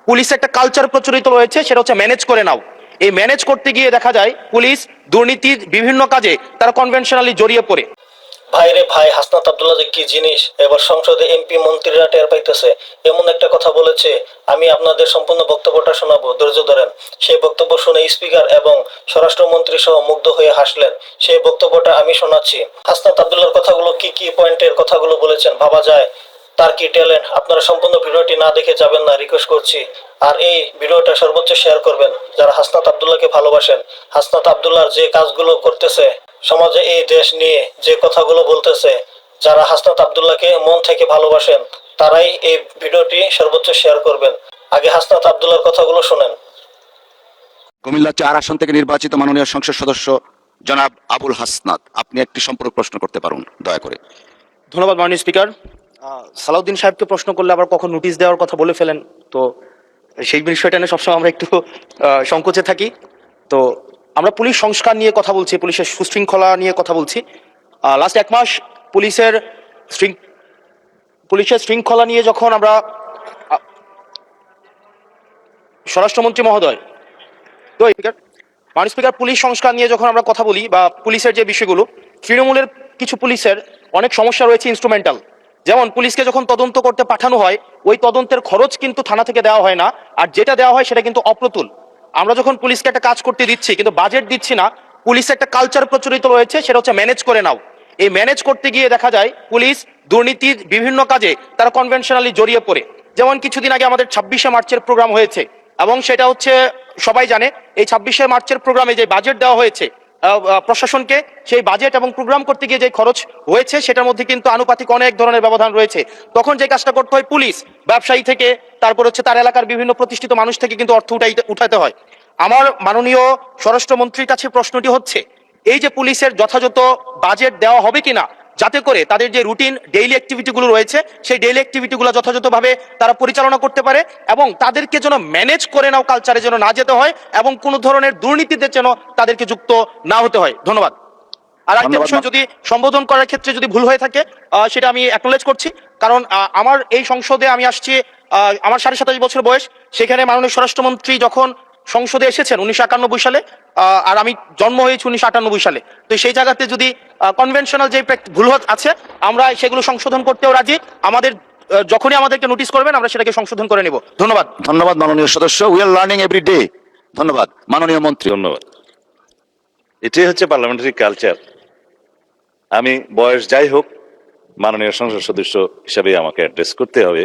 পুলিশে একটা কালচার প্রচলিত রয়েছে, সেটা হচ্ছে ম্যানেজ করে নাও। এই ম্যানেজ করতে গিয়ে দেখা যায় পুলিশ দুর্নীতির বিভিন্ন কাজে তারা কনভেনশনালি জড়িয়ে পড়ে। ভাই রে ভাই, হাসনাত আব্দুল্লাহ যে কি জিনিস! এবার সংসদে এমপি মন্ত্রীরা টের পাইতেছে। এমন একটা কথা বলেছে, আমি আপনাদের সম্পূর্ণ বক্তব্যটা শোনাবো, ধৈর্য ধরেন। সেই বক্তব্য শুনে স্পিকার এবং স্বরাষ্ট্রমন্ত্রী সহ মুগ্ধ হয়ে হাসলেন। সেই বক্তব্যটা আমি শোনাচ্ছি। হাসনাত আব্দুল্লাহর কথাগুলো কি কি পয়েন্টের কথাগুলো বলেছেন ভাবা যায়। তার কি ট্যালেন্ট! আপনারা সম্পূর্ণ ভিডিওটি না দেখে যাবেন না, রিকোয়েস্ট করছি। আর এই ভিডিওটা সর্বোচ্চ শেয়ার করবেন যারা হাসনাত আব্দুল্লাহকে ভালোবাসেন। হাসনাত আব্দুল্লাহর যে কাজগুলো করতেছে, সমাজে এই দেশ নিয়ে যে কথাগুলো বলতেছে, যারা হাসনাত আব্দুল্লাহকে মন থেকে ভালোবাসেন তারাই এই ভিডিওটি সর্বোচ্চ শেয়ার করবেন। আগে হাসনাত আব্দুল্লাহর কথাগুলো শুনেন। কুমিল্লা 4 আসন থেকে নির্বাচিত মাননীয় সংসদ সদস্য জনাব আবুল হাসনাত, আপনি একটি সম্পূরক প্রশ্ন করতে পারুন দয়া করে। ধন্যবাদ মাননীয় স্পিকার। সালাউদ্দিন সাহেবকে প্রশ্ন করলে আবার কখন নোটিশ দেওয়ার কথা বলে ফেলেন, তো সেই বিষয়টা নিয়ে সবসময় আমরা একটু সংকোচে থাকি। তো আমরা পুলিশ সংস্কার নিয়ে কথা বলছি, পুলিশের সুশৃঙ্খলা নিয়ে কথা বলছি। লাস্ট 1 মাস পুলিশের শৃঙ্খলা নিয়ে যখন আমরা স্বরাষ্ট্রমন্ত্রী মহোদয়, তো মাননীয় স্পিকার, পুলিশ সংস্কার নিয়ে যখন আমরা কথা বলি বা পুলিশের যে বিষয়গুলো, তৃণমূলের কিছু পুলিশের অনেক সমস্যা রয়েছে ইনস্ট্রুমেন্টাল। যেমন পুলিশকে যখন তদন্ত করতে পাঠানো হয়, ওই তদন্তের খরচ কিন্তু থানা থেকে দেওয়া হয় না, আর যেটা দেওয়া হয় সেটা কিন্তু অপ্রতুল। আমরা যখন পুলিশকে একটা কাজ করতে দিচ্ছি কিন্তু বাজেট দিচ্ছি না, পুলিশে একটা কালচার প্রচলিত রয়েছে, সেটা হচ্ছে ম্যানেজ করে নাও। এই ম্যানেজ করতে গিয়ে দেখা যায় পুলিশ দুর্নীতির বিভিন্ন কাজে তারা কনভেনশনালি জড়িয়ে পড়ে। যেমন কিছুদিন আগে আমাদের 26শে মার্চের প্রোগ্রাম হয়েছে, এবং সেটা হচ্ছে সবাই জানে এই 26শে মার্চের প্রোগ্রামে যে বাজেট দেওয়া হয়েছে প্রশাসনকে, সেই বাজেট এবং প্রোগ্রাম করতে গিয়ে যে খরচ হয়েছে সেটার মধ্যে কিন্তু আনুপাতিক অনেক ধরনের ব্যবধান রয়েছে। তখন যে কাজটা করতে হয়, পুলিশ ব্যবসায়ী থেকে, তারপর হচ্ছে তার এলাকার বিভিন্ন প্রতিষ্ঠিত মানুষ থেকে কিন্তু অর্থ উঠাতে হয়। আমার মাননীয় স্বরাষ্ট্রমন্ত্রীর কাছে প্রশ্নটি হচ্ছে, এই যে পুলিশের যথাযথ বাজেট দেওয়া হবে কিনা, যাতে করে তাদের যে রুটিন ডেইলি অ্যাক্টিভিটিগুলো রয়েছে সেই ডেইলি অ্যাক্টিভিটিগুলো যথাযথভাবে তারা পরিচালনা করতে পারে, এবং তাদেরকে যেন ম্যানেজ করে নাও কালচারে যেন না যেতে হয়, এবং কোনো ধরনের দুর্নীতিতে যেন তাদেরকে যুক্ত না হতে হয়। ধন্যবাদ। আর একটা বিষয়, যদি সম্বোধন করার ক্ষেত্রে যদি ভুল হয়ে থাকে সেটা আমি অ্যাকনোলেজ করছি, কারণ আমার এই সংসদে আমি আসছি, আমার 27.5 বছর বয়স। সেখানে মাননীয় স্বরাষ্ট্রমন্ত্রী যখন সংসদে এসেছেন 1991 সালে, আর আমি জন্ম হয়েছি 1998 সালে। তো সেই জায়গাতে যদি কনভেনশনাল যে ভুল আছে, আমরা সেগুলো সংশোধন করতেও রাজি। আমাদের যখনই আমাদেরকে নোটিশ করবেন আমরা সেটাকে সংশোধন করে নেব। ধন্যবাদ। ধন্যবাদ মাননীয় সদস্য, we are learning every day. ধন্যবাদ মাননীয় মন্ত্রী। ধন্যবাদ। এটাই হচ্ছে পার্লামেন্টারি কালচার। আমি বয়স যাই হোক, মাননীয় সংসদ সদস্য হিসাবে আমাকে অ্যাড্রেস করতে হবে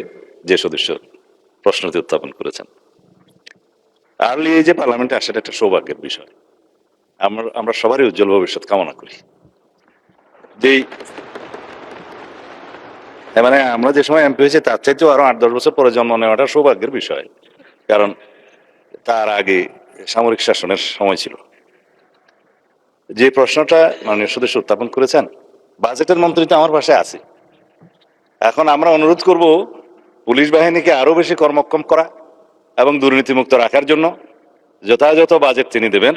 যে সদস্য প্রশ্নটি উত্থাপন করেছেন। আর্লি এই যে পার্লামেন্টে আসাটা একটা সৌভাগ্যের বিষয়। আমরা সবারই উজ্জ্বল ভবিষ্যৎ কামনা করি। যেই মানে আমরা যে সময় এমপি হয়েছে তার চাইতেও আরো 8-10 বছর পরে জন্ম নেওয়াটা সৌভাগ্যের বিষয়, কারণ তার আগে সামরিক শাসনের সময় ছিল। যে প্রশ্নটা মাননীয় সদস্য উত্থাপন করেছেন, বাজেটের মন্ত্রী তো আমার পাশে আছে। এখন আমরা অনুরোধ করব পুলিশ বাহিনীকে আরো বেশি কর্মক্ষম করা এবং দুর্নীতিমুক্ত রাখার জন্য যথাযথ বাজেট তিনি দেবেন,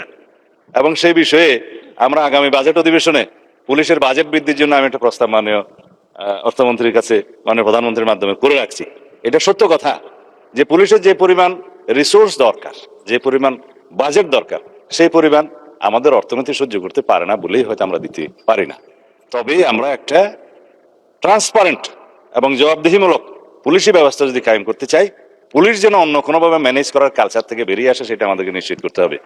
এবং সেই বিষয়ে আমরা আগামী বাজেট অধিবেশনে পুলিশের বাজেট বৃদ্ধির জন্য আমি একটা প্রস্তাব মাননীয় অর্থমন্ত্রীর কাছে, মাননীয় প্রধানমন্ত্রীর মাধ্যমে করে রাখছি। এটা সত্য কথা যে পুলিশের যে পরিমাণ রিসোর্স দরকার, যে পরিমাণ বাজেট দরকার, সেই পরিমাণ আমাদের অর্থনীতি সহ্য করতে পারে না বলেই হয়তো আমরা দিতে পারি না। তবে আমরা একটা ট্রান্সপারেন্ট এবং জবাবদিহিমূলক পুলিশি ব্যবস্থা যদি কায়েম করতে চাই, পুলিশ যেন অন্য কোনোভাবে ম্যানেজ করার কালচার থেকে বেরিয়ে আসে সেটা আমাদেরকে নিশ্চিত করতে হবে।